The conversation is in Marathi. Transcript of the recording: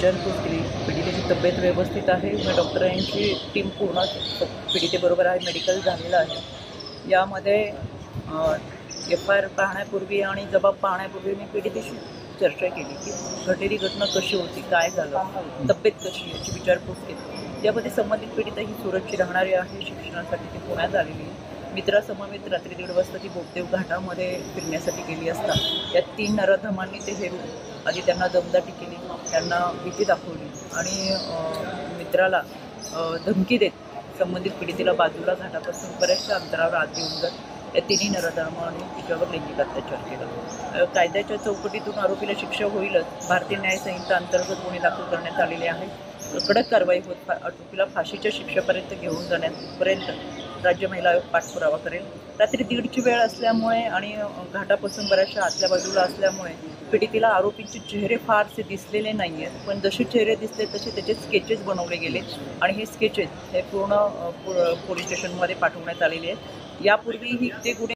विचारपूस केली. पीडितेची तब्येत व्यवस्थित आहे. मग डॉक्टरांची टीम पूर्ण पीडितेबरोबर आहे. मेडिकल झालेलं आहे. यामध्ये FIR पाहण्यापूर्वी आणि जबाब पाहण्यापूर्वी मी पीडितेशी चर्चा केली की घडलेली घटना कशी होती, काय झालं, तब्येत कशी याची विचारपूस केली. यामध्ये संबंधित पीडिता ही सुरतची राहणारी आहे. शिक्षणासाठी ती पुण्यात आलेली आहे. मित्रासमवेत रात्री 1:30 वाजता ती बोपदेव घाटामध्ये फिरण्यासाठी गेली असता या 3 नराधमांनी ते हेरून आधी त्यांना दमदाटी केली, त्यांना भीती दाखवली आणि मित्राला धमकी देत संबंधित पीडितेला बाजूला घाटापासून बऱ्याचशा अंतरावर आत येऊन जात या 3 नराधमांनी तिच्यावर लैंगिक अत्याचार केला. कायद्याच्या चौकटीतून आरोपीला शिक्षा होईलच. भारतीय न्याय संहिता अंतर्गत गुन्हे दाखल करण्यात आलेले आहे. कडक कारवाई होत आरोपीला फाशीच्या शिक्षेपर्यंत घेऊन जाण्यापर्यंत राज्य महिला आयोग पाठपुरावा करेल. रात्री 1:30ची वेळ असल्यामुळे आणि घाटापासून बऱ्याचशा आतल्या बाजूला असल्यामुळे पीडितेला आरोपींचे चेहरे फारसे दिसलेले नाही आहेत, पण जसे चेहरे दिसले तसे त्याचे स्केचेस बनवले गेले आणि हे स्केचेस हे पूर्ण पोलीस स्टेशनमध्ये पाठवण्यात आलेले आहेत. यापूर्वीही ते गुन्हे